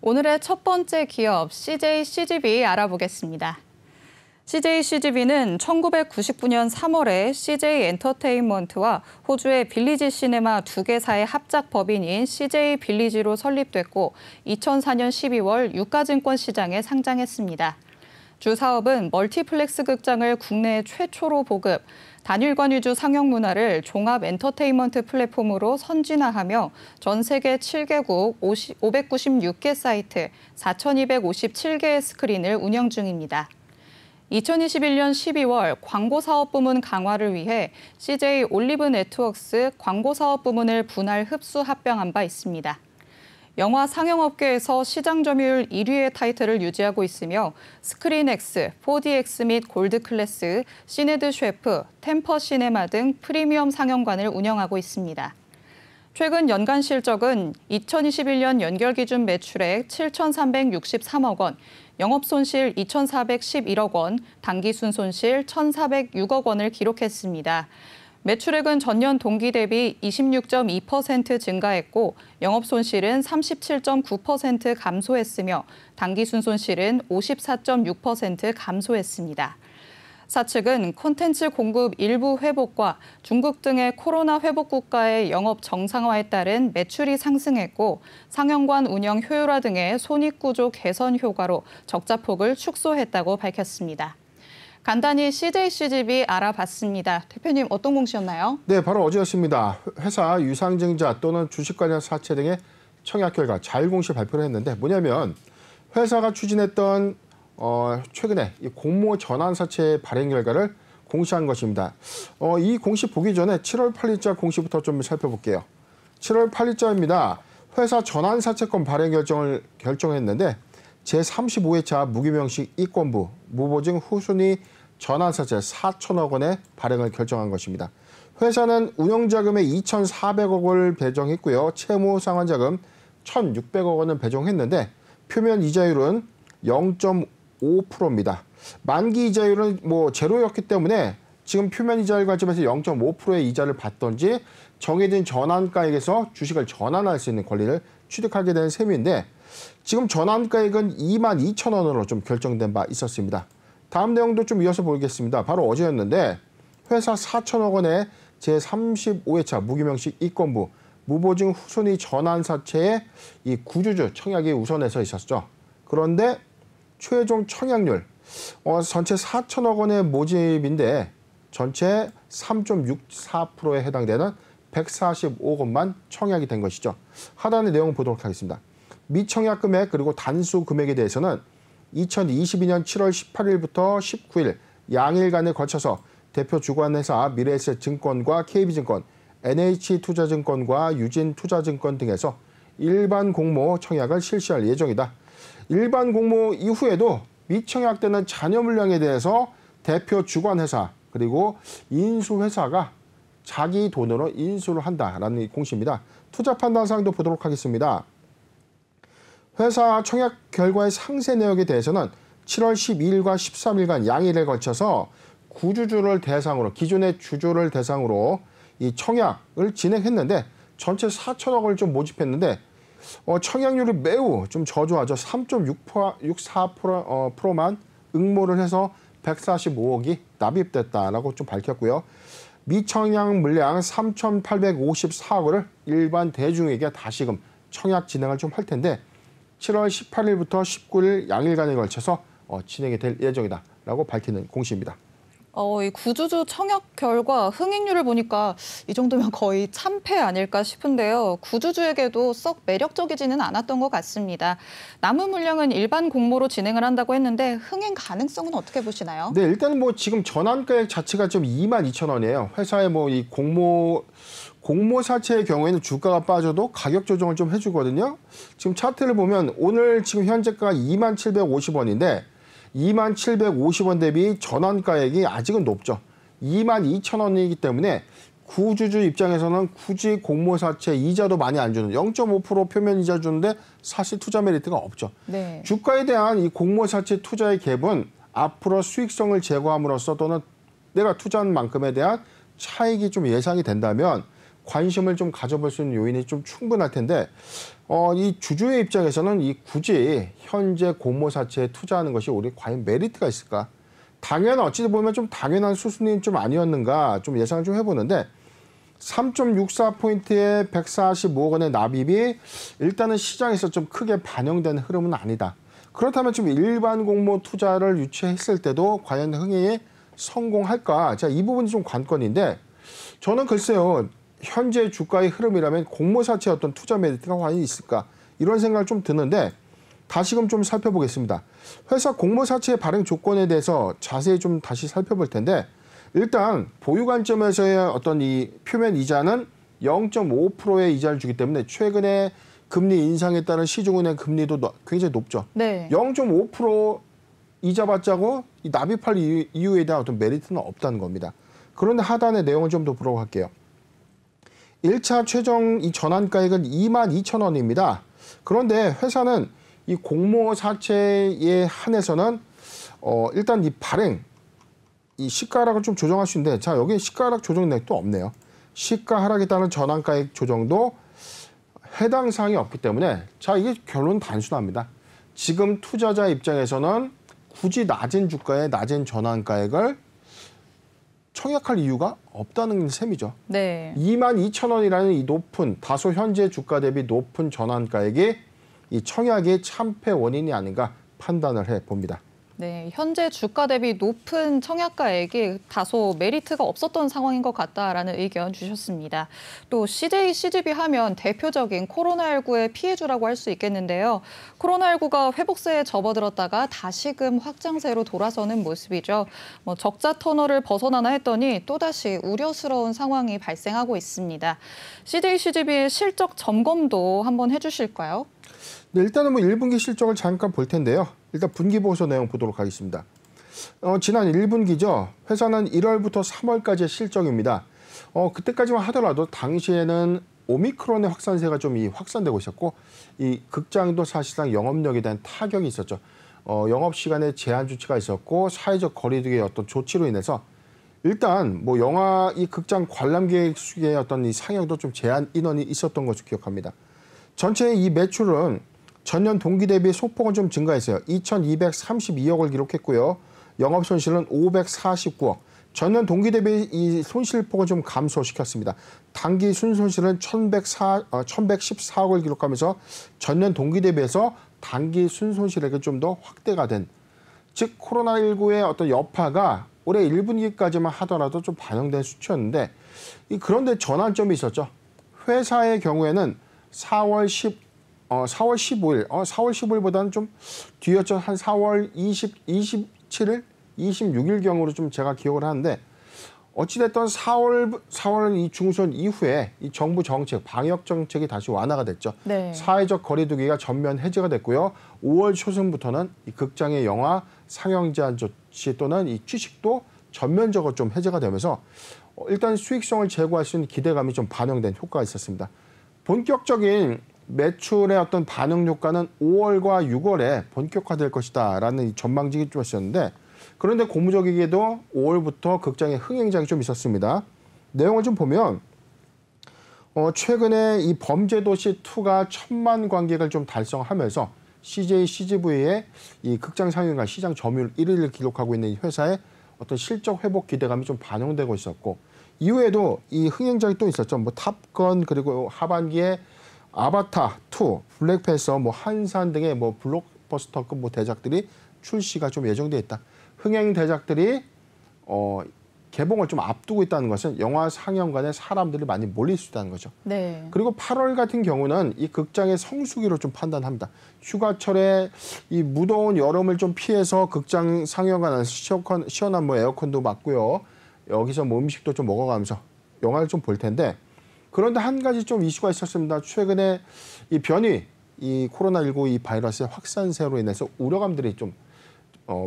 오늘의 첫 번째 기업 CJCGV 알아보겠습니다. CJCGV는 1999년 3월에 CJ엔터테인먼트와 호주의 빌리지 시네마 두 개사의 합작 법인인 CJ빌리지로 설립됐고 2004년 12월 유가증권 시장에 상장했습니다. 주 사업은 멀티플렉스 극장을 국내 최초로 보급, 단일관 위주 상영 문화를 종합 엔터테인먼트 플랫폼으로 선진화하며 전 세계 7개국 596개 사이트 4,257개의 스크린을 운영 중입니다. 2021년 12월 광고사업 부문 강화를 위해 CJ 올리브 네트워크스 광고사업 부문을 분할 흡수 합병한 바 있습니다. 영화 상영업계에서 시장 점유율 1위의 타이틀을 유지하고 있으며 스크린X, 4DX 및 골드클래스, 시네드 셰프, 템퍼 시네마 등 프리미엄 상영관을 운영하고 있습니다. 최근 연간 실적은 2021년 연결 기준 매출액 7,363억 원, 영업손실 2,411억 원, 당기순 손실 1,406억 원을 기록했습니다. 매출액은 전년 동기 대비 26.2% 증가했고 영업손실은 37.9% 감소했으며 당기순손실은 54.6% 감소했습니다. 사측은 콘텐츠 공급 일부 회복과 중국 등의 코로나 회복 국가의 영업 정상화에 따른 매출이 상승했고 상영관 운영 효율화 등의 손익구조 개선 효과로 적자폭을 축소했다고 밝혔습니다. 간단히 CJCGV 알아봤습니다. 대표님 어떤 공시였나요? 네, 바로 어제였습니다. 회사 유상증자 또는 주식 관련 사채 등의 청약 결과 자율공시 발표를 했는데 뭐냐면 회사가 추진했던 최근에 이 공모 전환 사채 발행 결과를 공시한 것입니다. 이 공시 보기 전에 7월 8일자 공시부터 좀 살펴볼게요. 7월 8일자입니다. 회사 전환 사채권 발행 결정을 결정했는데 제35회차 무기명식 이권부 무보증 후순위 전환사채 4천억 원의 발행을 결정한 것입니다. 회사는 운영자금의 2,400억 원을 배정했고요. 채무상환자금 1,600억 원을 배정했는데 표면 이자율은 0.5%입니다. 만기 이자율은 제로였기 때문에 지금 표면 이자율 관점에서 0.5%의 이자를 받던지 정해진 전환가액에서 주식을 전환할 수 있는 권리를 취득하게 되는 셈인데 지금 전환가액은 22,000원으로 좀 결정된 바 있었습니다. 다음 내용도 좀 이어서 보겠습니다. 바로 어제였는데 회사 4천억 원의 제35회차 무기명식 이권부 무보증 후순위 전환사채의 이 구주주 청약이 우선해서 있었죠. 그런데 최종 청약률 전체 4천억 원의 모집인데 전체 3.64%에 해당되는 145건만 청약이 된 것이죠. 하단의 내용을 보도록 하겠습니다. 미청약 금액 그리고 단수 금액에 대해서는 2022년 7월 18일부터 19일 양일간에 거쳐서 대표 주관회사 미래에셋증권과 KB증권, NH투자증권과 유진투자증권 등에서 일반 공모 청약을 실시할 예정이다. 일반 공모 이후에도 미청약되는 잔여 물량에 대해서 대표 주관회사 그리고 인수회사가 자기 돈으로 인수를 한다라는 공시입니다. 투자 판단사항도 보도록 하겠습니다. 회사 청약 결과의 상세 내역에 대해서는 7월 12일과 13일간 양일에 걸쳐서 구주주를 대상으로 기존의 주주를 대상으로 이 청약을 진행했는데 전체 4천억 원을 좀 모집했는데 청약률이 매우 좀 저조하죠. 3.64%만 응모를 해서 145억이 납입됐다라고 좀 밝혔고요. 미청약 물량 3,854억 원을 일반 대중에게 다시금 청약 진행을 좀 할 텐데 7월 18일부터 19일 양일간에 걸쳐서 진행이 될 예정이다라고 밝히는 공시입니다. 이 구주주 청약 결과 흥행률을 보니까 이 정도면 거의 참패 아닐까 싶은데요. 구주주에게도 썩 매력적이지는 않았던 것 같습니다. 남은 물량은 일반 공모로 진행을 한다고 했는데 흥행 가능성은 어떻게 보시나요? 네, 일단 지금 전환가액 자체가 좀 22,000원이에요. 회사의 이 공모 사채의 경우에는 주가가 빠져도 가격 조정을 좀 해주거든요. 지금 차트를 보면 오늘 지금 현재가가 2750원인데 2750원 대비 전환가액이 아직은 높죠. 22,000원이기 때문에 구주주 입장에서는 굳이 공모사채 이자도 많이 안 주는 0.5% 표면 이자 주는데 사실 투자 메리트가 없죠. 네. 주가에 대한 이 공모사채 투자의 갭은 앞으로 수익성을 제고함으로써 또는 내가 투자한 만큼에 대한 차익이 좀 예상이 된다면 관심을 좀 가져볼 수 있는 요인이 좀 충분할 텐데 이 주주의 입장에서는 이 굳이 현재 공모사채에 투자하는 것이 우리 과연 메리트가 있을까? 어찌 보면 좀 당연한 수순이 좀 아니었는가 좀 예상을 좀 해보는데 3.64포인트의 145억 원의 납입이 일단은 시장에서 좀 크게 반영된 흐름은 아니다. 그렇다면 좀 일반 공모 투자를 유치했을 때도 과연 흥행에 성공할까? 자, 이 부분이 좀 관건인데 저는 글쎄요. 현재 주가의 흐름이라면 공모사채 어떤 투자 메리트가 과연 있을까? 이런 생각을 좀 드는데 다시금 좀 살펴보겠습니다. 회사 공모사채 발행 조건에 대해서 자세히 좀 다시 살펴볼 텐데 일단 보유 관점에서의 어떤 이 표면 이자는 0.5%의 이자를 주기 때문에 최근에 금리 인상에 따른 시중은행 금리도 굉장히 높죠. 네. 0.5% 이자 받자고 이 납입할 이유에 대한 어떤 메리트는 없다는 겁니다. 그런데 하단의 내용을 좀 더 보러 갈게요. 1차 최종 이 전환가액은 22,000원입니다. 그런데 회사는 이 공모사채에 한해서는 일단 이 발행 이 시가 하락을 좀 조정할 수 있는데 자 여기 시가 하락 조정 내역도 없네요. 시가 하락에 따른 전환가액 조정도 해당 사항이 없기 때문에 자 이게 결론은 단순합니다. 지금 투자자 입장에서는 굳이 낮은 주가에 낮은 전환가액을 청약할 이유가 없다는 셈이죠. 네. 22,000원이라는 이 높은 다소 현재 주가 대비 높은 전환가액이 이 청약의 참패 원인이 아닌가 판단을 해봅니다. 네, 현재 주가 대비 높은 청약가액이 다소 메리트가 없었던 상황인 것 같다라는 의견 주셨습니다. 또 CJ CGV 하면 대표적인 코로나19의 피해주라고 할 수 있겠는데요. 코로나19가 회복세에 접어들었다가 다시금 확장세로 돌아서는 모습이죠. 적자 터널을 벗어나나 했더니 또다시 우려스러운 상황이 발생하고 있습니다. CJ CGV의 실적 점검도 한번 해주실까요? 네, 일단은 1분기 실적을 잠깐 볼 텐데요. 일단 분기 보고서 내용 보도록 하겠습니다. 지난 1분기죠. 회사는 1월부터 3월까지의 실적입니다. 그때까지만 하더라도 당시에는 오미크론의 확산세가 좀 확산되고 있었고 이 극장도 사실상 영업력에 대한 타격이 있었죠. 영업 시간에 제한 조치가 있었고 사회적 거리두기의 어떤 조치로 인해서 일단 영화 이 극장 관람객수의 어떤 이 상영도 좀 제한 인원이 있었던 것으로 기억합니다. 전체 이 매출은 전년 동기 대비 소폭은 좀 증가했어요. 2,232억을 기록했고요. 영업 손실은 549억. 전년 동기 대비 이 손실폭을 좀 감소시켰습니다. 당기 순손실은 1,114억을 기록하면서 전년 동기 대비해서 당기 순손실액이 좀 더 확대가 된, 즉 코로나19의 어떤 여파가 올해 1분기까지만 하더라도 좀 반영된 수치였는데 그런데 전환점이 있었죠. 회사의 경우에는 4월 15일, 4월 15일보다는 좀 뒤였죠. 한 4월 27일, 26일경으로 좀 제가 기억을 하는데 어찌됐든 4월 이 중순 이후에 이 정부 정책, 방역 정책이 다시 완화가 됐죠. 네. 사회적 거리두기가 전면 해제가 됐고요. 5월 초순부터는 이 극장의 영화 상영 제한 조치 또는 이 취식도 전면적으로 좀 해제가 되면서 일단 수익성을 제고할 수 있는 기대감이 좀 반영된 효과가 있었습니다. 본격적인 매출의 어떤 반영 효과는 5월과 6월에 본격화될 것이다라는 전망직이 좀 있었는데 그런데 고무적이게도 5월부터 극장에 흥행작이 좀 있었습니다. 내용을 좀 보면 최근에 이 범죄도시2가 1,000만 관객을 좀 달성하면서 CJ CGV의 이 극장 상영관 시장 점유율 1위를 기록하고 있는 이 회사의 어떤 실적 회복 기대감이 좀 반영되고 있었고 이후에도 이 흥행작이 또 있었죠. 탑건 그리고 하반기에 아바타 2, 블랙팬서, 한산 등의 블록버스터급 대작들이 출시가 좀 예정돼 있다. 흥행 대작들이 개봉을 좀 앞두고 있다는 것은 영화 상영관에 사람들이 많이 몰릴 수 있다는 거죠. 네. 그리고 8월 같은 경우는 이 극장의 성수기로 좀 판단합니다. 휴가철에 이 무더운 여름을 좀 피해서 극장 상영관 안에서 시원한 에어컨도 맞고요. 여기서 음식도 좀 먹어가면서 영화를 좀 볼 텐데 그런데 한 가지 좀 이슈가 있었습니다. 최근에 이 변이, 이 코로나19 이 바이러스의 확산세로 인해서 우려감들이 좀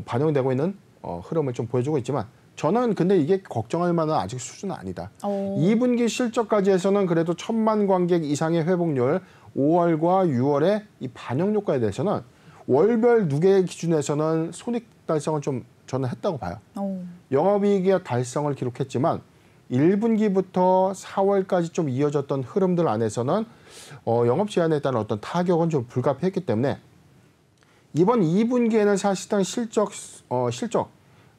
반영되고 있는 흐름을 좀 보여주고 있지만 저는 근데 이게 걱정할 만한 아직 수준은 아니다. 2분기 실적까지 해서는 그래도 1,000만 관객 이상의 회복률 5월과 6월의 이 반영 효과에 대해서는 월별 누계 기준에서는 손익 달성을 좀 저는 했다고 봐요. 영업이익의 달성을 기록했지만 1분기부터 4월까지 좀 이어졌던 흐름들 안에서는 영업 제한에 따른 어떤 타격은 좀 불가피했기 때문에 이번 2분기에는 사실상 실적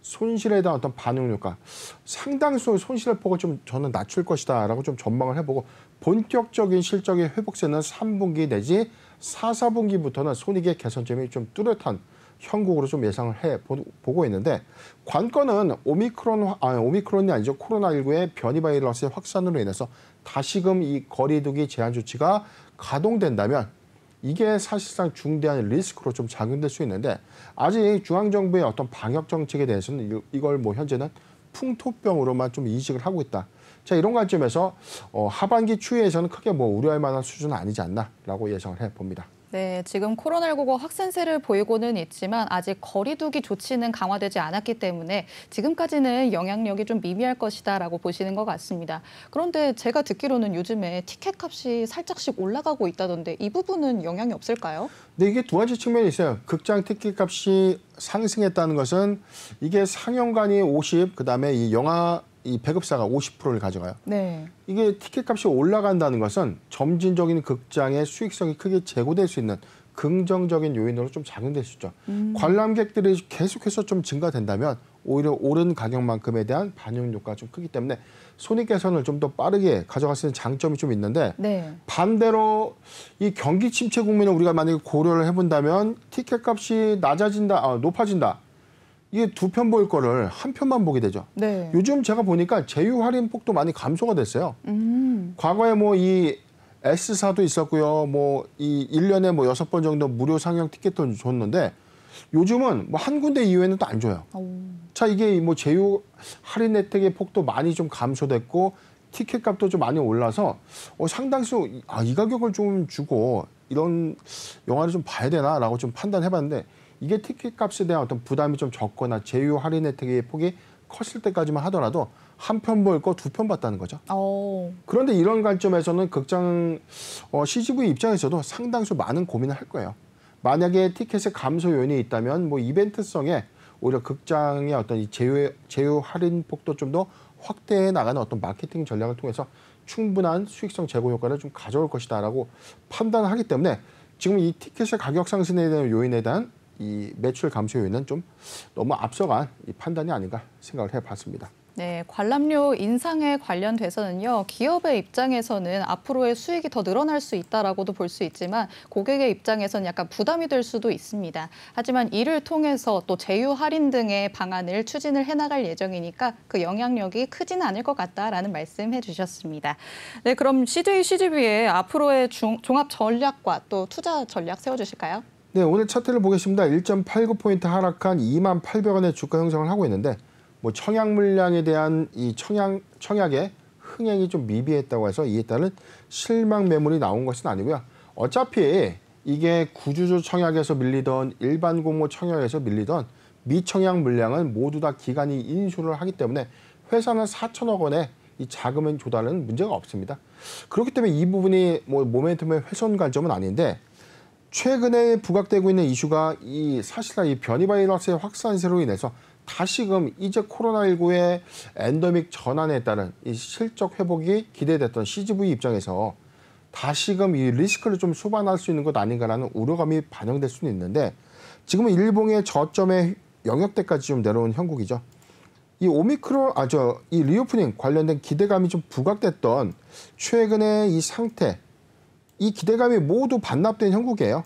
손실에 대한 어떤 반영 효과, 상당수 손실의 폭을 좀 저는 낮출 것이다라고 좀 전망을 해보고 본격적인 실적의 회복세는 3분기 내지 4, 4분기부터는 손익의 개선점이 좀 뚜렷한 형국으로 좀 예상을 보고 있는데 관건은 오미크론이 아니죠. 코로나19의 변이 바이러스의 확산으로 인해서 다시금 이 거리두기 제한 조치가 가동된다면 이게 사실상 중대한 리스크로 좀 작용될 수 있는데 아직 중앙정부의 어떤 방역 정책에 대해서는 이걸 뭐 현재는 풍토병으로만 좀 인식을 하고 있다. 자, 이런 관점에서 하반기 추이에서는 크게 뭐 우려할 만한 수준은 아니지 않나라고 예상을 해봅니다. 네, 지금 코로나19가 확산세를 보이고는 있지만 아직 거리두기 조치는 강화되지 않았기 때문에 지금까지는 영향력이 좀 미미할 것이다라고 보시는 것 같습니다. 그런데 제가 듣기로는 요즘에 티켓 값이 살짝씩 올라가고 있다던데 이 부분은 영향이 없을까요? 네, 이게 두 가지 측면이 있어요. 극장 티켓 값이 상승했다는 것은 이게 상영관이 50, 그다음에 이 영화 이 배급사가 50%를 가져가요. 네. 이게 티켓값이 올라간다는 것은 점진적인 극장의 수익성이 크게 제고될 수 있는 긍정적인 요인으로 좀 작용될 수 있죠. 관람객들이 계속해서 좀 증가된다면 오히려 오른 가격만큼에 대한 반영 효과가 좀 크기 때문에 손익 개선을 좀 더 빠르게 가져갈 수 있는 장점이 좀 있는데 네. 반대로 이 경기 침체 국면을 우리가 만약에 고려를 해본다면 티켓값이 높아진다. 이게 두 편 볼 거를 한 편만 보게 되죠. 네. 요즘 제가 보니까 제휴 할인폭도 많이 감소가 됐어요. 과거에 뭐 이 S사도 있었고요. 뭐 이 1년에 뭐 6번 정도 무료 상영 티켓도 줬는데 요즘은 뭐 한 군데 이외에는 또 안 줘요. 자, 이게 뭐 제휴 할인 혜택의 폭도 많이 좀 감소됐고 티켓 값도 좀 많이 올라서 상당수 이 가격을 좀 주고 이런 영화를 좀 봐야 되나라고 좀 판단해봤는데 이게 티켓 값에 대한 어떤 부담이 좀 적거나 제휴 할인 혜택의 폭이 컸을 때까지만 하더라도 한 편 볼 거 두 편 봤다는 거죠. 그런데 이런 관점에서는 극장 CGV 입장에서도 상당수 많은 고민을 할 거예요. 만약에 티켓의 감소 요인이 있다면 뭐 이벤트성에 오히려 극장의 어떤 이 제휴 할인 폭도 좀 더 확대해 나가는 어떤 마케팅 전략을 통해서 충분한 수익성 제고 효과를 좀 가져올 것이다라고 판단을 하기 때문에 지금 이 티켓의 가격 상승에 대한 요인에 대한 이 매출 감소 요인은 좀 너무 앞서간 이 판단이 아닌가 생각을 해봤습니다. 네, 관람료 인상에 관련돼서는요, 기업의 입장에서는 앞으로의 수익이 더 늘어날 수 있다라고도 볼 수 있지만 고객의 입장에서는 약간 부담이 될 수도 있습니다. 하지만 이를 통해서 또 제휴 할인 등의 방안을 추진을 해나갈 예정이니까 그 영향력이 크지는 않을 것 같다라는 말씀해 주셨습니다. 네, 그럼 CJCGV의 앞으로의 종합 전략과 또 투자 전략 세워주실까요? 네, 오늘 차트를 보겠습니다. 1.89포인트 하락한 28,800원의 주가 형성을 하고 있는데 뭐 청약 물량에 대한 이 청약의 흥행이 좀 미비했다고 해서 이에 따른 실망 매물이 나온 것은 아니고요. 어차피 이게 구주주 청약에서 밀리던 일반 공모 청약에서 밀리던 미청약 물량은 모두 다 기관이 인수를 하기 때문에 회사는 4천억 원의 이 자금 조달은 문제가 없습니다. 그렇기 때문에 이 부분이 뭐 모멘텀의 훼손 관점은 아닌데 최근에 부각되고 있는 이슈가 사실상 이 변이 바이러스의 확산세로 인해서 다시금 이제 코로나19의 엔데믹 전환에 따른 이 실적 회복이 기대됐던 CGV 입장에서 다시금 이 리스크를 좀 수반할 수 있는 것 아닌가라는 우려감이 반영될 수는 있는데 지금은 일봉의 저점의 영역대까지 좀 내려온 형국이죠. 이 이 리오프닝 관련된 기대감이 좀 부각됐던 최근의 이 상태, 이 기대감이 모두 반납된 형국이에요.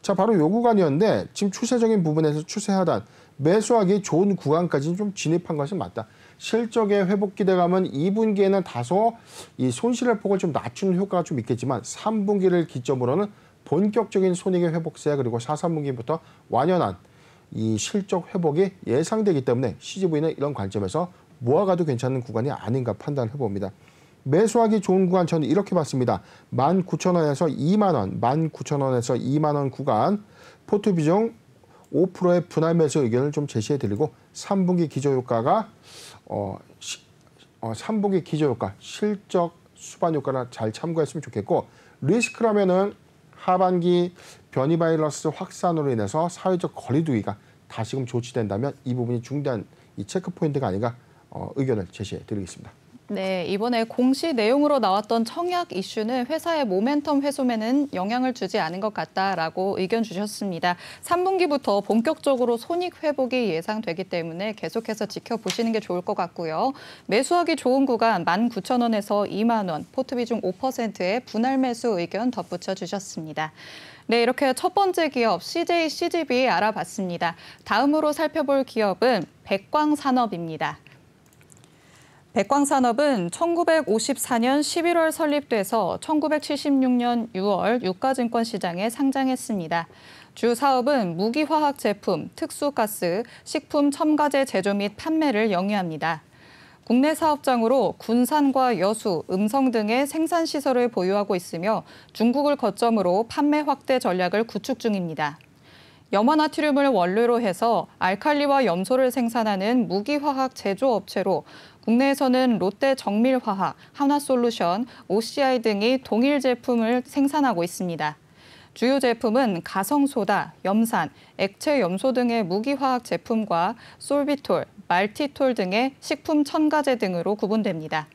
자, 바로 요 구간이었는데 지금 추세적인 부분에서 추세 하단, 매수하기 좋은 구간까지 좀 진입한 것은 맞다. 실적의 회복 기대감은 2분기에는 다소 이 손실의 폭을 좀 낮추는 효과가 좀 있겠지만 3분기를 기점으로는 본격적인 손익의 회복세 그리고 4, 3분기부터 완연한 이 실적 회복이 예상되기 때문에 CGV는 이런 관점에서 모아가도 괜찮은 구간이 아닌가 판단해 봅니다. 매수하기 좋은 구간 저는 이렇게 봤습니다. 19,000원에서 2만 원, 19,000원에서 2만 원 구간 포트 비중 5%의 분할 매수 의견을 좀 제시해 드리고 3분기 기저효과가 3분기 기저효과 실적 수반 효과를 잘 참고했으면 좋겠고 리스크라면은 하반기 변이 바이러스 확산으로 인해서 사회적 거리두기가 다시금 조치된다면 이 부분이 중대한 이 체크 포인트가 아닌가 의견을 제시해 드리겠습니다. 네, 이번에 공시 내용으로 나왔던 청약 이슈는 회사의 모멘텀 훼손에는 영향을 주지 않은 것 같다라고 의견 주셨습니다. 3분기부터 본격적으로 손익 회복이 예상되기 때문에 계속해서 지켜보시는 게 좋을 것 같고요. 매수하기 좋은 구간 19,000원에서 2만 원, 포트 비중 5%의 분할 매수 의견 덧붙여 주셨습니다. 네, 이렇게 첫 번째 기업 CJCGB 알아봤습니다. 다음으로 살펴볼 기업은 백광산업입니다. 백광산업은 1954년 11월 설립돼서 1976년 6월 유가증권 시장에 상장했습니다. 주 사업은 무기화학 제품, 특수가스, 식품 첨가제 제조 및 판매를 영위합니다. 국내 사업장으로 군산과 여수, 음성 등의 생산시설을 보유하고 있으며 중국을 거점으로 판매 확대 전략을 구축 중입니다. 염화나트륨을 원료로 해서 알칼리와 염소를 생산하는 무기화학 제조업체로 국내에서는 롯데 정밀화학, 한화솔루션, OCI 등이 동일 제품을 생산하고 있습니다. 주요 제품은 가성소다, 염산, 액체 염소 등의 무기화학 제품과 솔비톨, 말티톨 등의 식품 첨가제 등으로 구분됩니다.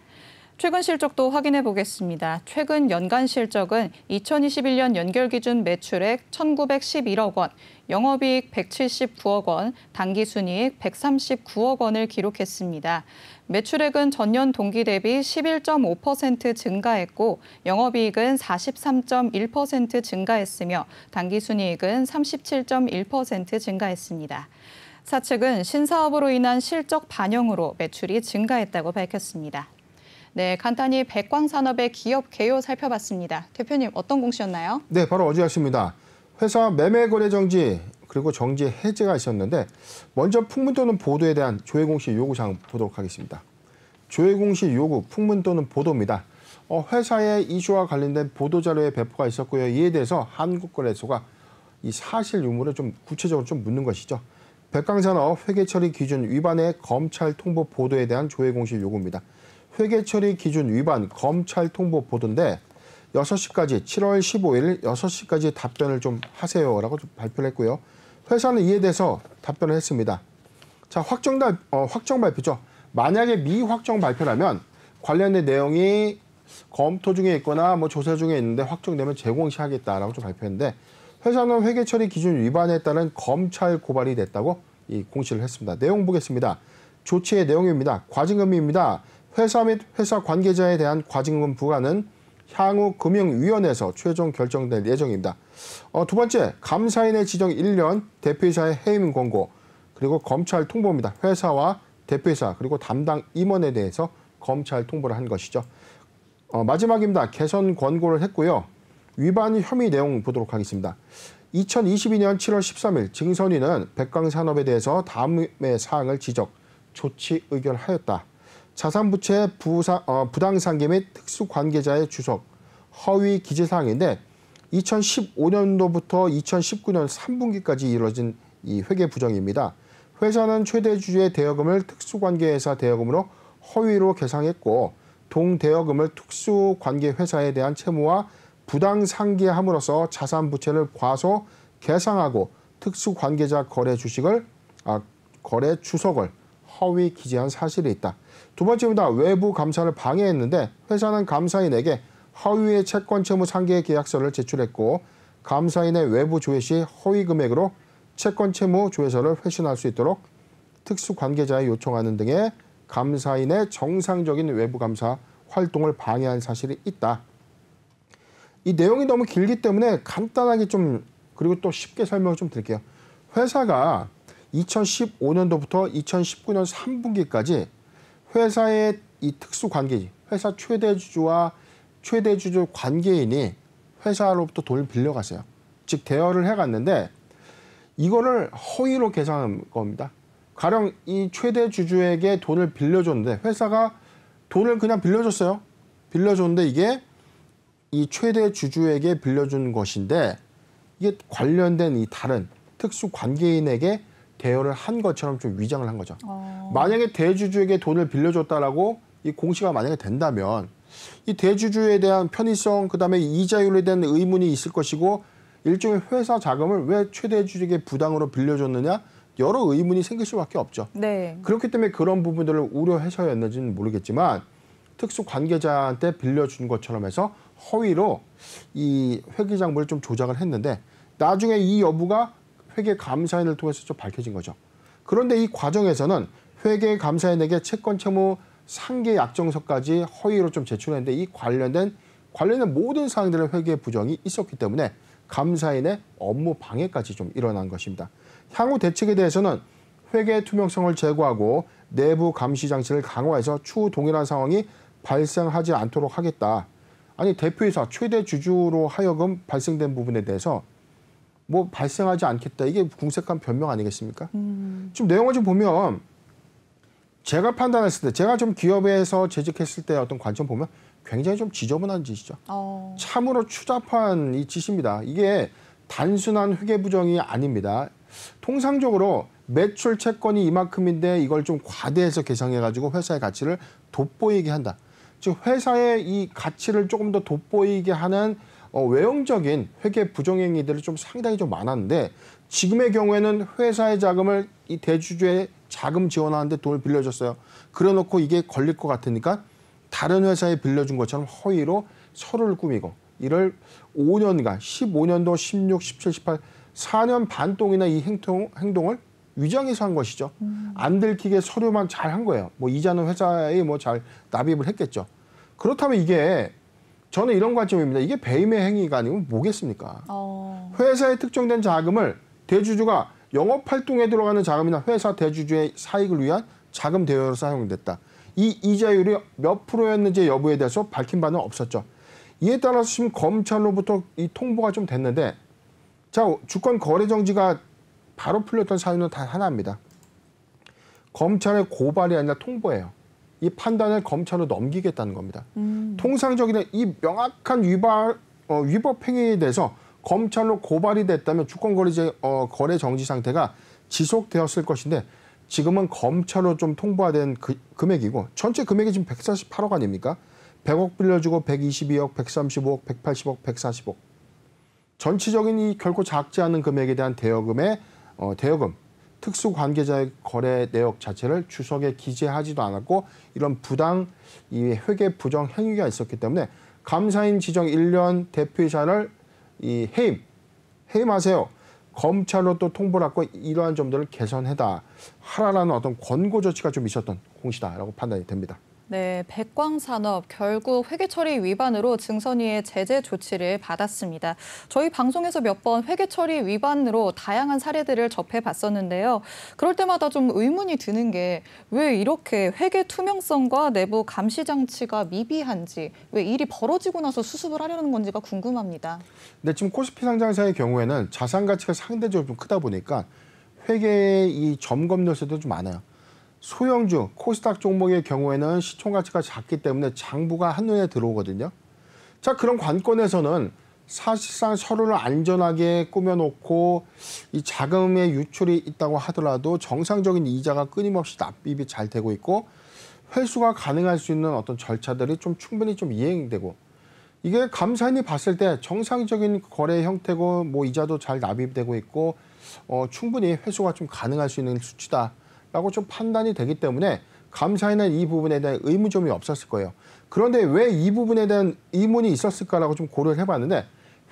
최근 실적도 확인해 보겠습니다. 최근 연간 실적은 2021년 연결 기준 매출액 1,911억 원, 영업이익 179억 원, 당기순이익 139억 원을 기록했습니다. 매출액은 전년 동기 대비 11.5% 증가했고 영업이익은 43.1% 증가했으며 당기순이익은 37.1% 증가했습니다. 사측은 신사업으로 인한 실적 반영으로 매출이 증가했다고 밝혔습니다. 네, 간단히 백광산업의 기업 개요 살펴봤습니다. 대표님, 어떤 공시였나요? 네, 바로 어제였습니다. 회사 매매 거래 정지 그리고 정지 해제가 있었는데 먼저 풍문 또는 보도에 대한 조회 공시 요구사항 보도록 하겠습니다. 조회 공시 요구 풍문 또는 보도입니다. 회사의 이슈와 관련된 보도자료의 배포가 있었고요. 이에 대해서 한국거래소가 이 사실 유무를 좀 구체적으로 좀 묻는 것이죠. 백광산업 회계처리 기준 위반의 검찰 통보 보도에 대한 조회 공시 요구입니다. 회계처리 기준 위반 검찰 통보 보도인데 6시까지 7월 15일 6시까지 답변을 좀 하세요라고 좀 발표를 했고요. 회사는 이에 대해서 답변을 했습니다. 자, 확정 발표죠. 만약에 미확정 발표라면 관련된 내용이 검토 중에 있거나 뭐 조사 중에 있는데 확정되면 재공시하겠다라고 좀 발표했는데 회사는 회계처리 기준 위반에 따른 검찰 고발이 됐다고 이 공시를 했습니다. 내용 보겠습니다. 조치의 내용입니다. 과징금입니다. 회사 및 회사 관계자에 대한 과징금 부과는 향후 금융위원회에서 최종 결정될 예정입니다. 두 번째, 감사인의 지정 1년, 대표이사의 해임 권고, 그리고 검찰 통보입니다. 회사와 대표이사 그리고 담당 임원에 대해서 검찰 통보를 한 것이죠. 마지막입니다. 개선 권고를 했고요. 위반 혐의 내용 보도록 하겠습니다. 2022년 7월 13일 증선위는 백광산업에 대해서 다음의 사항을 지적, 조치 의결하였다. 자산부채 부당상계 및 특수관계자의 주석, 허위 기재사항인데 2015년도부터 2019년 3분기까지 이루어진 이 회계 부정입니다. 회사는 최대 주주의 대여금을 특수관계회사 대여금으로 허위로 계상했고 동대여금을 특수관계회사에 대한 채무와 부당상계함으로써 자산부채를 과소 계상하고 특수관계자 거래 주석을 허위 기재한 사실이 있다. 두 번째입니다. 외부 감사를 방해했는데 회사는 감사인에게 허위의 채권 채무 상계 계약서를 제출했고 감사인의 외부 조회 시 허위 금액으로 채권 채무 조회서를 회신할 수 있도록 특수관계자에 요청하는 등의 감사인의 정상적인 외부 감사 활동을 방해한 사실이 있다. 이 내용이 너무 길기 때문에 간단하게 좀 그리고 또 쉽게 설명을 좀 드릴게요. 회사가 2015년도부터 2019년 3분기까지 회사의 이 특수관계인, 회사 최대주주와 최대주주 관계인이 회사로부터 돈을 빌려갔어요. 즉 대여를 해갔는데 이거를 허위로 계산한 겁니다. 가령 이 최대주주에게 돈을 빌려줬는데 회사가 돈을 그냥 빌려줬어요. 빌려줬는데 이게 이 최대주주에게 빌려준 것인데 이게 관련된 이 다른 특수관계인에게 대여를 한 것처럼 좀 위장을 한 거죠. 만약에 대주주에게 돈을 빌려줬다라고 이 공시가 만약에 된다면 이 대주주에 대한 편의성, 그다음에 이자율에 대한 의문이 있을 것이고 일종의 회사 자금을 왜 최대주주에게 부당으로 빌려줬느냐 여러 의문이 생길 수밖에 없죠. 네. 그렇기 때문에 그런 부분들을 우려해서였는지는 모르겠지만 특수 관계자한테 빌려준 것처럼 해서 허위로 이 회계장부를 좀 조작을 했는데 나중에 이 여부가 회계감사인을 통해서 좀 밝혀진 거죠. 그런데 이 과정에서는 회계감사인에게 채권 채무 상계 약정서까지 허위로 좀 제출했는데 이 관련된 모든 사항들의 회계 부정이 있었기 때문에 감사인의 업무 방해까지 좀 일어난 것입니다. 향후 대책에 대해서는 회계 투명성을 제고하고 내부 감시 장치를 강화해서 추후 동일한 상황이 발생하지 않도록 하겠다. 아니 대표이사 최대 주주로 하여금 발생된 부분에 대해서 뭐 발생하지 않겠다. 이게 궁색한 변명 아니겠습니까? 좀 내용을 좀 보면 제가 판단했을 때 제가 좀 기업에서 재직했을 때 어떤 관점 보면 굉장히 좀 지저분한 짓이죠. 참으로 추잡한 이 짓입니다. 이게 단순한 회계 부정이 아닙니다. 통상적으로 매출 채권이 이만큼인데 이걸 좀 과대해서 계상해가지고 회사의 가치를 돋보이게 한다. 즉 회사의 이 가치를 조금 더 돋보이게 하는 외형적인 회계 부정행위들이 좀 상당히 좀 많았는데 지금의 경우에는 회사의 자금을 이 대주주의 자금 지원하는데 돈을 빌려줬어요. 그래놓고 이게 걸릴 것 같으니까 다른 회사에 빌려준 것처럼 허위로 서류를 꾸미고 이를 5년간 15년도 16, 17, 18, 4년 반 동이나 이 행동을 위장해서 한 것이죠. 안 들키게 서류만 잘 한 거예요. 뭐 이자는 회사에 뭐 잘 납입을 했겠죠. 그렇다면 이게 저는 이런 관점입니다. 이게 배임의 행위가 아니면 뭐겠습니까? 회사에 특정된 자금을 대주주가 영업활동에 들어가는 자금이나 회사 대주주의 사익을 위한 자금 대여로 사용됐다. 이 이자율이 몇 프로였는지 여부에 대해서 밝힌 바는 없었죠. 이에 따라서 지금 검찰로부터 이 통보가 좀 됐는데 자, 주권 거래 정지가 바로 풀렸던 사유는 단 하나입니다. 검찰의 고발이 아니라 통보예요. 이 판단을 검찰로 넘기겠다는 겁니다. 통상적인 이 명확한 위법 행위에 대해서 검찰로 고발이 됐다면 주권 거래 정지 상태가 지속되었을 것인데 지금은 검찰로 좀 통보가 된 금액이고 전체 금액이 지금 148억 아닙니까? 100억 빌려주고 122억, 135억, 180억, 140억. 전체적인 이 결코 작지 않은 금액에 대한 대여금, 특수 관계자의 거래 내역 자체를 주석에 기재하지도 않았고 이런 부당 이 회계 부정 행위가 있었기 때문에 감사인 지정 1년 대표이사를 이 해임하세요. 검찰로 또 통보를 하고 이러한 점들을 개선해다 하라라는 어떤 권고 조치가 좀 있었던 공시다라고 판단이 됩니다. 네, 백광산업 결국 회계처리 위반으로 증선위의 제재 조치를 받았습니다. 저희 방송에서 몇 번 회계처리 위반으로 다양한 사례들을 접해봤었는데요. 그럴 때마다 좀 의문이 드는 게 왜 이렇게 회계 투명성과 내부 감시 장치가 미비한지, 왜 일이 벌어지고 나서 수습을 하려는 건지가 궁금합니다. 근데 지금 코스피 상장사의 경우에는 자산 가치가 상대적으로 좀 크다 보니까 회계의 이 점검 요소도 좀 많아요. 소형주, 코스닥 종목의 경우에는 시총가치가 작기 때문에 장부가 한눈에 들어오거든요. 자, 그런 관건에서는 사실상 서류를 안전하게 꾸며놓고 이 자금의 유출이 있다고 하더라도 정상적인 이자가 끊임없이 납입이 잘 되고 있고 회수가 가능할 수 있는 어떤 절차들이 좀 충분히 좀 이행되고 이게 감사인이 봤을 때 정상적인 거래 형태고 뭐 이자도 잘 납입되고 있고 충분히 회수가 좀 가능할 수 있는 수치다. 라고 좀 판단이 되기 때문에 감사인은 이 부분에 대한 의문점이 없었을 거예요. 그런데 왜 이 부분에 대한 의문이 있었을까라고 좀 고려를 해봤는데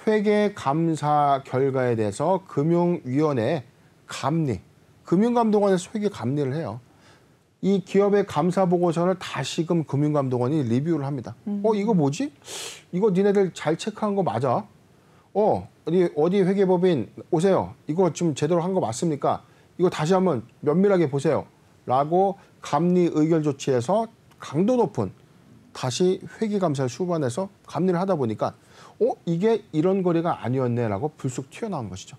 회계 감사 결과에 대해서 금융위원회 감리, 금융감독원에서 회계 감리를 해요. 이 기업의 감사 보고서를 다시금 금융감독원이 리뷰를 합니다. 이거 뭐지? 이거 니네들 잘 체크한 거 맞아? 어디 회계법인 오세요. 이거 좀 제대로 한 거 맞습니까? 이거 다시 한번 면밀하게 보세요. 라고 감리 의결 조치에서 강도 높은 다시 회계감사를 수반해서 감리를 하다 보니까 이게 이런 거래가 아니었네 라고 불쑥 튀어나온 것이죠.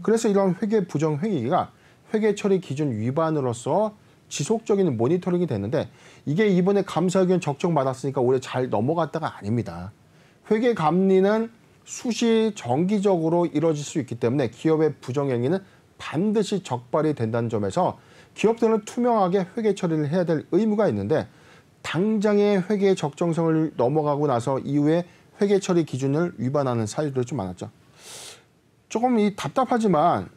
그래서 이런 회계 부정 행위가 회계 처리 기준 위반으로서 지속적인 모니터링이 됐는데 이게 이번에 감사 의견 적정받았으니까 올해 잘 넘어갔다가 아닙니다. 회계 감리는 수시 정기적으로 이루어질 수 있기 때문에 기업의 부정 행위는 반드시 적발이 된다는 점에서 기업들은 투명하게 회계 처리를 해야 될 의무가 있는데 당장의 회계 적정성을 넘어가고 나서 이후에 회계 처리 기준을 위반하는 사유들이 좀 많았죠. 조금 답답하지만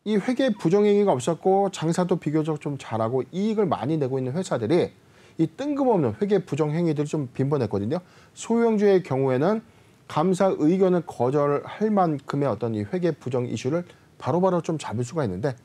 이 회계 부정행위가 없었고 장사도 비교적 좀 잘하고 이익을 많이 내고 있는 회사들이 이 뜬금없는 회계 부정 행위들이 좀 빈번했거든요. 소유형주의 경우에는 감사 의견을 거절할 만큼의 어떤 이 회계 부정 이슈를 바로바로 좀 잡을 수가 있는데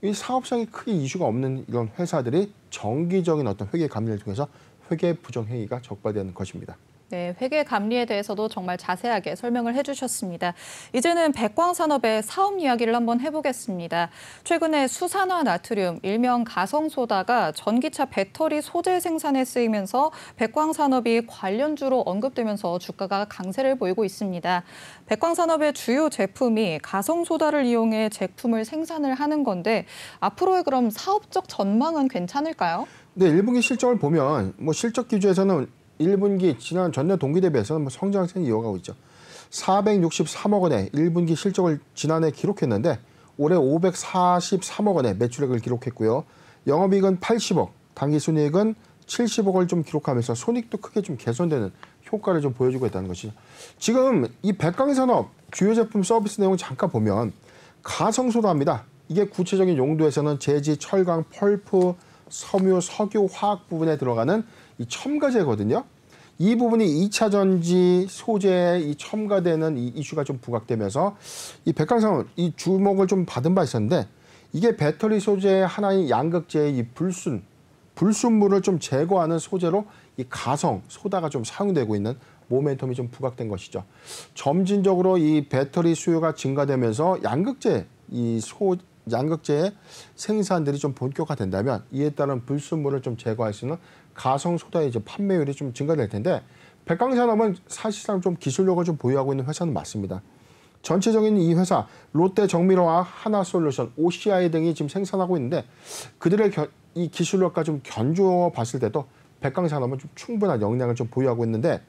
이 사업성이 크게 이슈가 없는 이런 회사들이 정기적인 어떤 회계 감리를 통해서 회계 부정 행위가 적발되는 것입니다. 네, 회계 감리에 대해서도 정말 자세하게 설명을 해주셨습니다. 이제는 백광산업의 사업 이야기를 한번 해보겠습니다. 최근에 수산화 나트륨, 일명 가성소다가 전기차 배터리 소재 생산에 쓰이면서 백광산업이 관련주로 언급되면서 주가가 강세를 보이고 있습니다. 백광산업의 주요 제품이 가성소다를 이용해 제품을 생산을 하는 건데 앞으로의 그럼 사업적 전망은 괜찮을까요? 네, 1분기 실적을 보면 실적 기조에서는 1분기 지난 전년 동기 대비해서는 성장세는 이어가고 있죠. 463억 원의 1분기 실적을 지난해 기록했는데 올해 543억 원의 매출액을 기록했고요. 영업이익은 80억, 당기순이익은 70억을 좀 기록하면서 손익도 크게 좀 개선되는 효과를 좀 보여주고 있다는 것이죠. 지금 이 백광산업 주요 제품 서비스 내용 잠깐 보면 가성소다입니다. 이게 구체적인 용도에서는 제지, 철강, 펄프, 섬유, 석유, 화학 부분에 들어가는 이 첨가제거든요. 이 부분이 2차 전지 소재에 이 첨가되는 이 이슈가 좀 부각되면서 이 백광산업 이 주목을 좀 받은 바 있었는데 이게 배터리 소재의 하나인 양극재의 이 불순물을 좀 제거하는 소재로 이 가성 소다가 좀 사용되고 있는 모멘텀이 좀 부각된 것이죠. 점진적으로 이 배터리 수요가 증가되면서 양극재의 생산들이 좀 본격화된다면 이에 따른 불순물을 좀 제거할 수 있는 가성 소다의 이제 판매율이 좀 증가될 텐데 백광산업은 사실상 좀 기술력을 좀 보유하고 있는 회사는 맞습니다. 전체적인 이 회사 롯데 정밀화와 하나솔루션, OCI 등이 지금 생산하고 있는데 그들의 이 기술력과 좀 견주어 봤을 때도 백광산업은 좀 충분한 역량을 좀 보유하고 있는데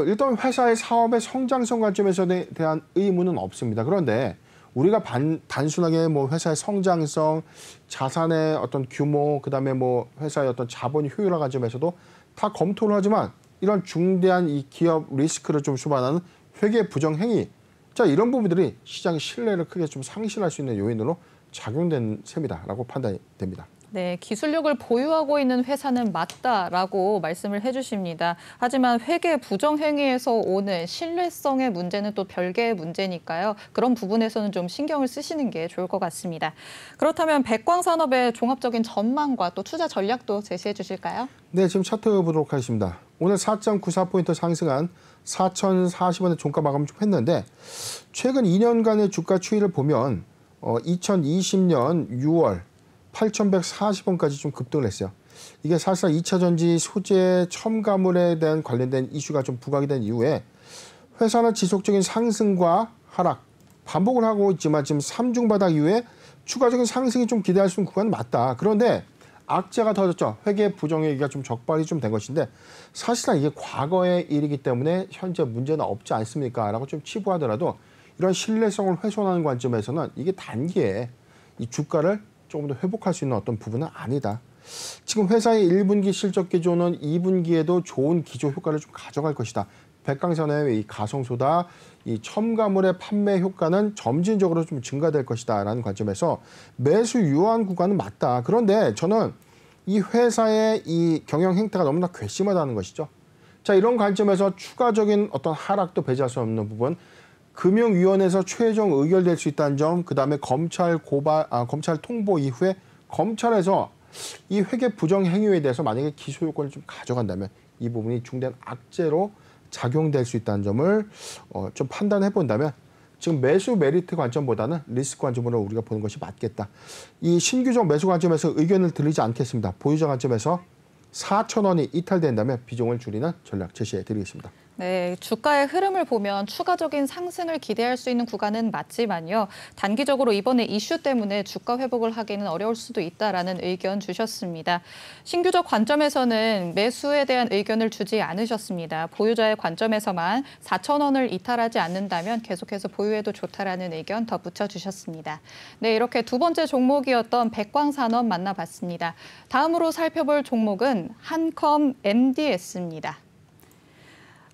일단 회사의 사업의 성장성 관점에서 대한 의문은 없습니다. 그런데 우리가 단순하게 회사의 성장성, 자산의 어떤 규모, 그다음에 회사의 어떤 자본 효율화 관점에서도 다 검토를 하지만 이런 중대한 이 기업 리스크를 좀 수반하는 회계 부정 행위, 자 이런 부분들이 시장의 신뢰를 크게 좀 상실할 수 있는 요인으로 작용된 셈이다라고 판단이 됩니다. 네, 기술력을 보유하고 있는 회사는 맞다라고 말씀을 해주십니다. 하지만 회계 부정 행위에서 오는 신뢰성의 문제는 또 별개의 문제니까요. 그런 부분에서는 좀 신경을 쓰시는 게 좋을 것 같습니다. 그렇다면 백광산업의 종합적인 전망과 또 투자 전략도 제시해 주실까요? 네, 지금 차트 보도록 하겠습니다. 오늘 4.94포인트 상승한 4,040원의 종가 마감을 좀 했는데 최근 2년간의 주가 추이를 보면 2020년 6월 8,140원까지 좀 급등을 했어요. 이게 사실상 2차 전지 소재 첨가물에 대한 관련된 이슈가 좀 부각이 된 이후에 회사는 지속적인 상승과 하락 반복을 하고 있지만 지금 3중 바닥 이후에 추가적인 상승이 좀 기대할 수 있는 구간은 맞다. 그런데 악재가 터졌죠. 회계 부정행위가 좀 적발이 좀 된 것인데 사실상 이게 과거의 일이기 때문에 현재 문제는 없지 않습니까? 라고 좀 치부하더라도 이런 신뢰성을 훼손하는 관점에서는 이게 단기에 이 주가를 조금 더 회복할 수 있는 어떤 부분은 아니다. 지금 회사의 1분기 실적 기조는 2분기에도 좋은 기조 효과를 좀 가져갈 것이다. 백광산업의 이 가성소다, 이 첨가물의 판매 효과는 점진적으로 좀 증가될 것이다라는 관점에서 매수 유효한 구간은 맞다. 그런데 저는 이 회사의 이 경영 행태가 너무나 괘씸하다는 것이죠. 자, 이런 관점에서 추가적인 어떤 하락도 배제할 수 없는 부분. 금융위원회에서 최종 의결될 수 있다는 점, 그다음에 검찰 통보 이후에 검찰에서 이 회계 부정 행위에 대해서 만약에 기소 요건을 좀 가져간다면 이 부분이 중대한 악재로 작용될 수 있다는 점을 좀 판단해 본다면 지금 매수 메리트 관점보다는 리스크 관점으로 우리가 보는 것이 맞겠다. 이 신규적 매수 관점에서 의견을 드리지 않겠습니다. 보유자 관점에서 4,000원이 이탈된다면 비중을 줄이는 전략 제시해 드리겠습니다. 네, 주가의 흐름을 보면 추가적인 상승을 기대할 수 있는 구간은 맞지만요. 단기적으로 이번에 이슈 때문에 주가 회복을 하기는 어려울 수도 있다라는 의견 주셨습니다. 신규적 관점에서는 매수에 대한 의견을 주지 않으셨습니다. 보유자의 관점에서만 4,000원을 이탈하지 않는다면 계속해서 보유해도 좋다라는 의견 덧붙여 주셨습니다. 네, 이렇게 두 번째 종목이었던 백광산업 만나봤습니다. 다음으로 살펴볼 종목은 한컴 MDS입니다.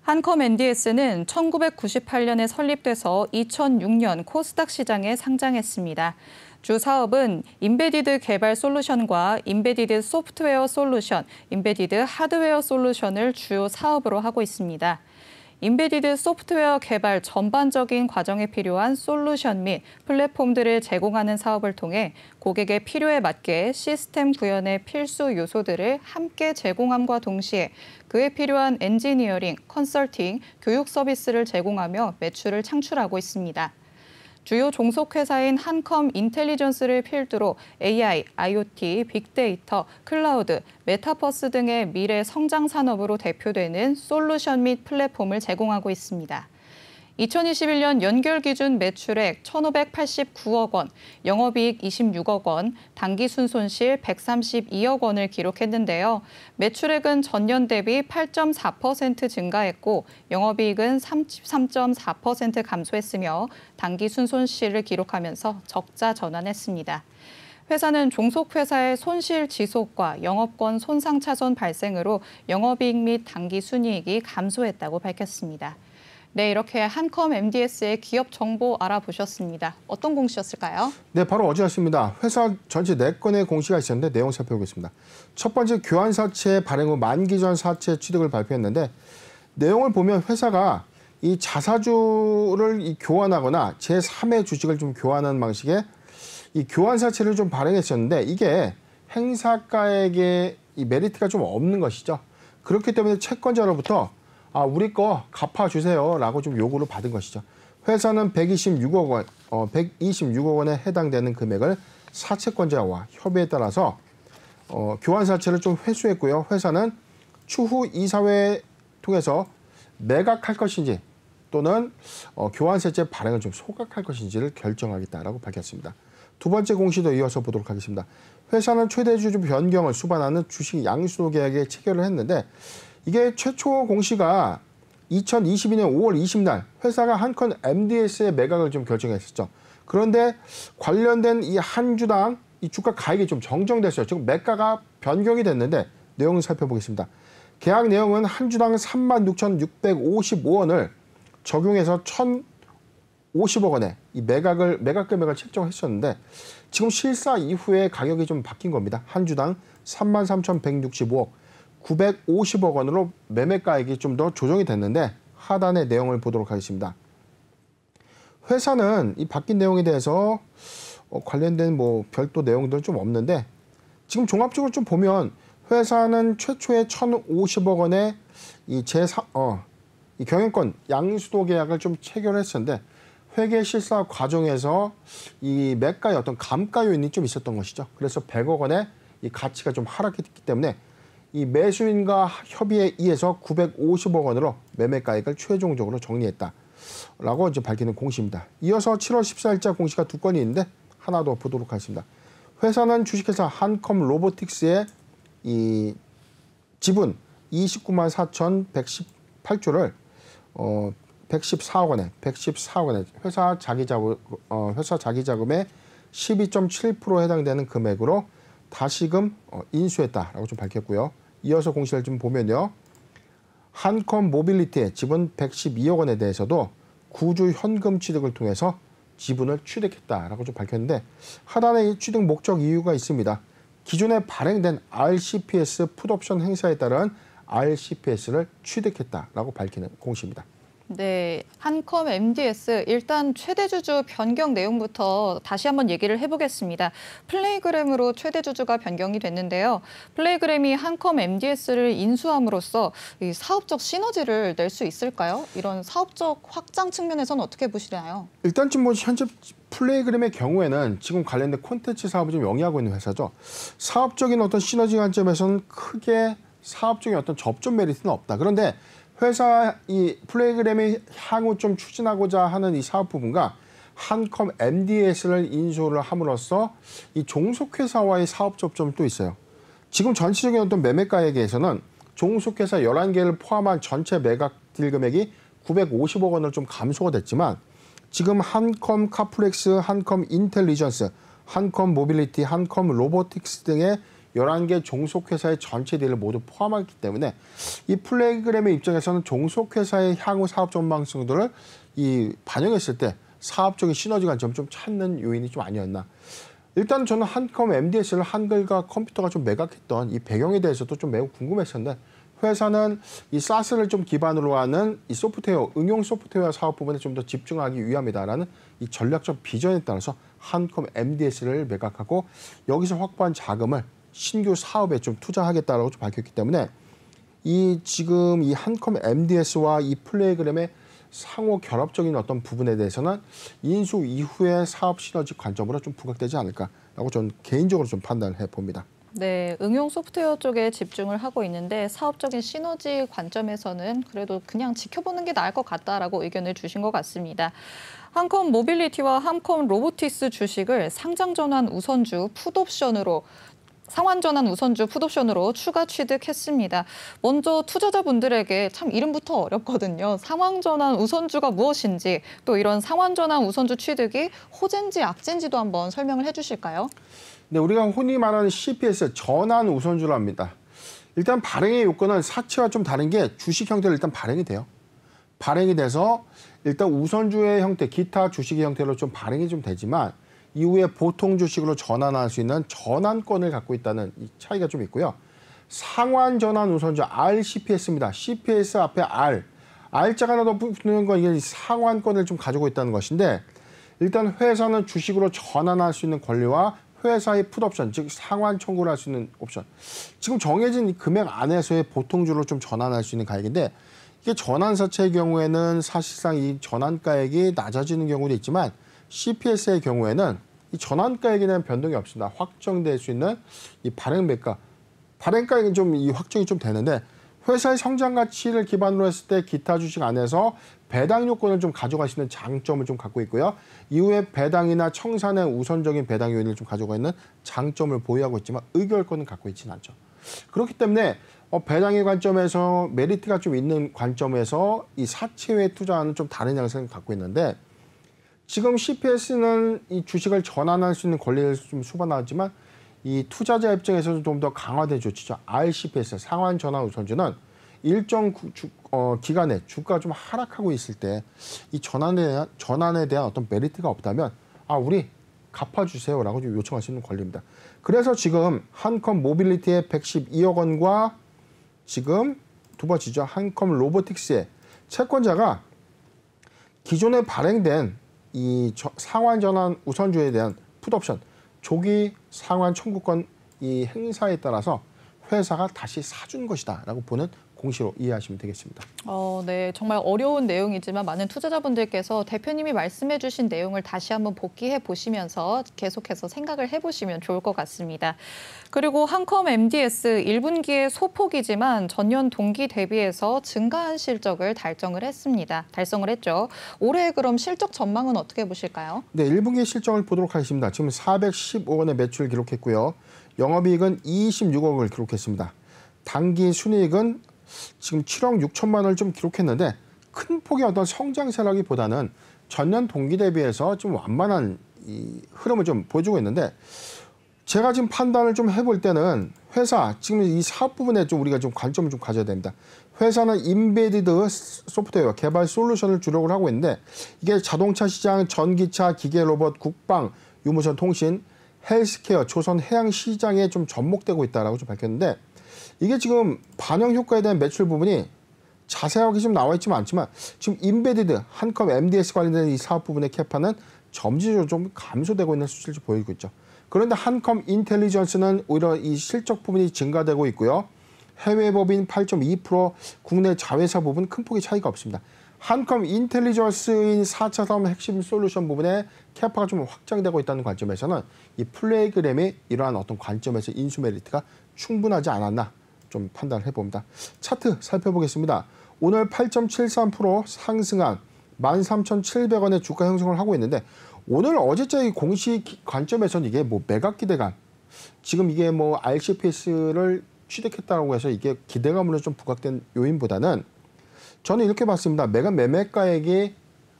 한컴 NDS는 1998년에 설립돼서 2006년 코스닥 시장에 상장했습니다. 주 사업은 인베디드 개발 솔루션과 인베디드 소프트웨어 솔루션, 인베디드 하드웨어 솔루션을 주요 사업으로 하고 있습니다. 인베디드 소프트웨어 개발 전반적인 과정에 필요한 솔루션 및 플랫폼들을 제공하는 사업을 통해 고객의 필요에 맞게 시스템 구현의 필수 요소들을 함께 제공함과 동시에 그에 필요한 엔지니어링, 컨설팅, 교육 서비스를 제공하며 매출을 창출하고 있습니다. 주요 종속회사인 한컴 인텔리전스를 필두로 AI, IoT, 빅데이터, 클라우드, 메타버스 등의 미래 성장 산업으로 대표되는 솔루션 및 플랫폼을 제공하고 있습니다. 2021년 연결 기준 매출액 1,589억 원, 영업이익 26억 원, 당기순손실 132억 원을 기록했는데요. 매출액은 전년 대비 8.4% 증가했고 영업이익은 33.4% 감소했으며 당기순손실을 기록하면서 적자 전환했습니다. 회사는 종속회사의 손실 지속과 영업권 손상 차손 발생으로 영업이익 및 당기순이익이 감소했다고 밝혔습니다. 네, 이렇게 한컴 MDS의 기업 정보 알아보셨습니다. 어떤 공시였을까요? 네, 바로 어제였습니다. 회사 전체 4건의 공시가 있었는데 내용 살펴보겠습니다. 첫 번째 교환사채 발행 후 만기 전 사채 취득을 발표했는데 내용을 보면 회사가 이 자사주를 교환하거나 제3의 주식을 좀 교환하는 방식의 이 교환사채를 좀 발행했었는데 이게 행사가액의 이 메리트가 좀 없는 것이죠. 그렇기 때문에 채권자로부터 우리 거 갚아주세요라고 좀 요구를 받은 것이죠. 회사는 126억 원에 해당되는 금액을 사채권자와 협의에 따라서 교환사채를 좀 회수했고요. 회사는 추후 이사회 통해서 매각할 것인지 또는 교환사채 발행을 좀 소각할 것인지를 결정하겠다라고 밝혔습니다. 두 번째 공시도 이어서 보도록 하겠습니다. 회사는 최대 주주 변경을 수반하는 주식 양수도 계약에 체결을 했는데 이게 최초 공시가 2022년 5월 20일 회사가 한컴 MDS의 매각을 좀 결정했었죠. 그런데 관련된 이 한 주당 이 주가 가액이 좀 정정됐어요. 지금 매가가 변경이 됐는데 내용을 살펴보겠습니다. 계약 내용은 한 주당 36,655원을 적용해서 1,050억 원의 이 매각 금액을 책정했었는데 지금 실사 이후에 가격이 좀 바뀐 겁니다. 한 주당 33,165억. 950억 원으로 매매가액이 좀 더 조정이 됐는데 하단의 내용을 보도록 하겠습니다. 회사는 이 바뀐 내용에 대해서 관련된 별도 내용들은 좀 없는데 지금 종합적으로 좀 보면 회사는 최초에 1,050억 원의 이 이 경영권 양수도 계약을 좀 체결했었는데 회계 실사 과정에서 이 매가의 어떤 감가 요인이 좀 있었던 것이죠. 그래서 100억 원의 이 가치가 좀 하락했기 때문에 이 매수인과 협의에 의해서 950억 원으로 매매가액을 최종적으로 정리했다라고 이제 밝히는 공시입니다. 이어서 7월 14일자 공시가 2건이 있는데 하나 더 보도록 하겠습니다. 회사는 주식회사 한컴 로보틱스의 이 지분 29만 4,118조를 114억 원에 회사 자기자금의 12.7%에 해당되는 금액으로 다시금 인수했다라고 좀 밝혔고요. 이어서 공시를 좀 보면요. 한컴 모빌리티의 지분 112억 원에 대해서도 구주 현금 취득을 통해서 지분을 취득했다라고 좀 밝혔는데 하단에 이 취득 목적 이유가 있습니다. 기존에 발행된 RCPS 풋옵션 행사에 따른 RCPS를 취득했다라고 밝히는 공시입니다. 네, 한컴 MDS 일단 최대 주주 변경 내용부터 다시 한번 얘기를 해보겠습니다. 플레이그램으로 최대 주주가 변경이 됐는데요. 플레이그램이 한컴 MDS를 인수함으로써 이 사업적 시너지를 낼 수 있을까요? 이런 사업적 확장 측면에서는 어떻게 보시나요? 일단 지금 현재 플레이그램의 경우에는 지금 관련된 콘텐츠 사업을 좀 영위하고 있는 회사죠. 사업적인 어떤 시너지 관점에서는 크게 사업적인 어떤 접점 메리트는 없다. 그런데 회사 이 플레이그램이 향후 좀 추진하고자 하는 이 사업 부분과 한컴 MDS를 인수를 함으로써 이 종속회사와의 사업 접점이 또 있어요. 지금 전체적인 어떤 매매가액에서는 종속회사 11개를 포함한 전체 매각 딜 금액이 950억 원을 좀 감소가 됐지만 지금 한컴 카플렉스, 한컴 인텔리전스, 한컴 모빌리티, 한컴 로보틱스 등의 11개 종속회사의 전체 딜을 모두 포함하기 때문에 이 플레이그램의 입장에서는 종속회사의 향후 사업 전망성들을 반영했을 때 사업적인 시너지 관점을 좀 찾는 요인이 좀 아니었나. 일단 저는 한컴 MDS를 한글과 컴퓨터가 좀 매각했던 이 배경에 대해서도 좀 매우 궁금했었는데 회사는 이 사스를 좀 기반으로 하는 이 소프트웨어, 응용 소프트웨어 사업 부분에 좀 더 집중하기 위함이다라는 이 전략적 비전에 따라서 한컴 MDS를 매각하고 여기서 확보한 자금을 신규 사업에 좀 투자하겠다라고 좀 밝혔기 때문에 지금 이 한컴 MDS와 이 플레이그램의 상호 결합적인 어떤 부분에 대해서는 인수 이후의 사업 시너지 관점으로 좀 부각되지 않을까라고 저는 개인적으로 좀 판단을 해봅니다. 네, 응용 소프트웨어 쪽에 집중을 하고 있는데 사업적인 시너지 관점에서는 그래도 그냥 지켜보는 게 나을 것 같다라고 의견을 주신 것 같습니다. 한컴 모빌리티와 한컴 로보틱스 주식을 상장전환 우선주 풋옵션으로 추가 취득했습니다. 먼저 투자자분들에게 참 이름부터 어렵거든요. 상환전환 우선주가 무엇인지 또 이런 상환전환 우선주 취득이 호재인지 악재인지도 한번 설명을 해주실까요? 네, 우리가 흔히 말하는 CPS 전환 우선주로 합니다. 일단 발행의 요건은 사채와 좀 다른 게 주식 형태로 일단 발행이 돼요. 발행이 돼서 일단 우선주의 형태, 기타 주식의 형태로 좀 발행이 좀 되지만 이후에 보통 주식으로 전환할 수 있는 전환권을 갖고 있다는 이 차이가 좀 있고요. 상환 전환 우선주 RCPS입니다. CPS 앞에 R자가 하나 더 붙는 건 이게 상환권을 좀 가지고 있다는 것인데 일단 회사는 주식으로 전환할 수 있는 권리와 회사의 풋옵션, 즉 상환 청구를 할 수 있는 옵션. 지금 정해진 금액 안에서의 보통주로 좀 전환할 수 있는 가액인데 이게 전환사채의 경우에는 사실상 이 전환가액이 낮아지는 경우도 있지만 CPS의 경우에는 이 전환가액에 대한 변동이 없습니다. 확정될 수 있는 이 발행가액은 좀 이 확정이 좀 되는데 회사의 성장 가치를 기반으로 했을 때 기타 주식 안에서 배당 요건을 좀 가져갈 수 있는 장점을 좀 갖고 있고요. 이후에 배당이나 청산의 우선적인 배당 요인을 좀 가져가 있는 장점을 보유하고 있지만 의결권은 갖고 있지는 않죠. 그렇기 때문에 배당의 관점에서 메리트가 좀 있는 관점에서 이 사채에 투자하는 좀 다른 양상을 갖고 있는데 지금 CPS는 이 주식을 전환할 수 있는 권리를 좀 수반하지만 이 투자자 입장에서도 좀 더 강화된 조치죠. RCPS 상환 전환 우선주는 일정 기간에 주가가 좀 하락하고 있을 때 이 전환에 대한 어떤 메리트가 없다면 우리 갚아주세요라고 좀 요청할 수 있는 권리입니다. 그래서 지금 한컴 모빌리티의 112억 원과 지금 두 번째죠. 한컴 로보틱스의 채권자가 기존에 발행된 이 상환 전환 우선주에 대한 풋옵션 조기 상환 청구권 이 행사에 따라서 회사가 다시 사준 것이다라고 보는 공시로 이해하시면 되겠습니다. 네, 정말 어려운 내용이지만 많은 투자자분들께서 대표님이 말씀해 주신 내용을 다시 한번 복기해 보시면서 계속해서 생각을 해보시면 좋을 것 같습니다. 그리고 한컴 MDS 1분기의 소폭이지만 전년 동기 대비해서 증가한 실적을 달성을 했죠. 올해 그럼 실적 전망은 어떻게 보실까요? 네, 1분기 실적을 보도록 하겠습니다. 지금 415원의 매출 기록했고요. 영업이익은 26억을 기록했습니다. 당기 순이익은 지금 7억 6천만 원을 좀 기록했는데 큰 폭의 어떤 성장세라기보다는 전년 동기 대비해서 좀 완만한 이 흐름을 좀 보여주고 있는데 제가 지금 판단을 좀 해볼 때는 회사 지금 이 사업 부분에 좀 우리가 좀 관점을 좀 가져야 됩니다. 회사는 임베디드 소프트웨어 개발 솔루션을 주력을 하고 있는데 이게 자동차 시장, 전기차, 기계 로봇, 국방, 유무선 통신, 헬스케어, 조선 해양 시장에 좀 접목되고 있다라고 좀 밝혔는데 이게 지금 반영 효과에 대한 매출 부분이 자세하게 좀 나와 있지는 않지만 지금 임베디드 한컴 MDS 관련된 이 사업 부분의 캐파는 점진적으로 좀 감소되고 있는 수치를 보이고 있죠. 그런데 한컴 인텔리전스는 오히려 이 실적 부분이 증가되고 있고요. 해외 법인 8.2%, 국내 자회사 부분 큰 폭의 차이가 없습니다. 한컴 인텔리전스인 4차 사업 핵심 솔루션 부분에 캐파가 좀 확장되고 있다는 관점에서는 이 플레이그램이 이러한 어떤 관점에서 인수 메리트가 충분하지 않았나 좀 판단을 해봅니다. 차트 살펴보겠습니다. 오늘 8.73% 상승한 13,700원의 주가 형성을 하고 있는데 오늘 어제자의 공식 관점에서는 이게 뭐 매각 기대감 지금 이게 뭐 RCPS를 취득했다고 해서 이게 기대감으로 좀 부각된 요인보다는 저는 이렇게 봤습니다. 매매가액이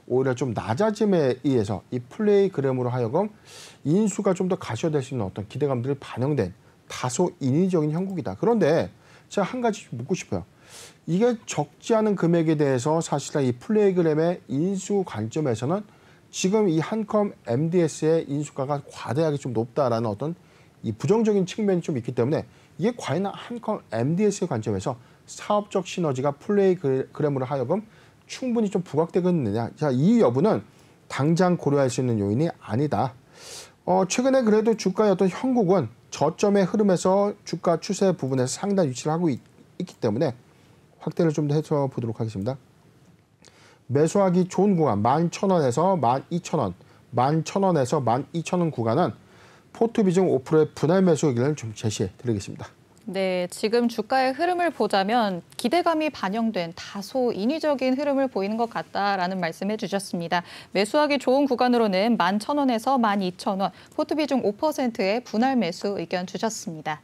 오히려 좀 낮아짐에 의해서 이 플레이그램으로 하여금 인수가 좀 더 가셔될 수 있는 어떤 기대감들이 반영된 다소 인위적인 형국이다. 그런데 제가 한 가지 좀 묻고 싶어요. 이게 적지 않은 금액에 대해서 사실은 이 플레이그램의 인수 관점에서는 지금 이 한컴 MDS의 인수가가 과대하게 좀 높다라는 어떤 이 부정적인 측면이 좀 있기 때문에 이게 과연 한컴 MDS의 관점에서 사업적 시너지가 플레이그램으로 하여금 충분히 좀 부각되겠느냐. 자, 이 여부는 당장 고려할 수 있는 요인이 아니다. 최근에 그래도 주가의 어떤 형국은 저점의 흐름에서 주가 추세 부분에서 상당 위치를 하고 있기 때문에 확대를 좀 더 해서 보도록 하겠습니다. 매수하기 좋은 구간 11,000원에서 12,000원, 11,000원에서 12,000원 구간은 포트 비중 5%의 분할 매수 의견을 좀 제시해 드리겠습니다. 네, 지금 주가의 흐름을 보자면 기대감이 반영된 다소 인위적인 흐름을 보이는 것 같다라는 말씀해 주셨습니다. 매수하기 좋은 구간으로는 11,000원에서 12,000원, 포트 비중 5%의 분할 매수 의견 주셨습니다.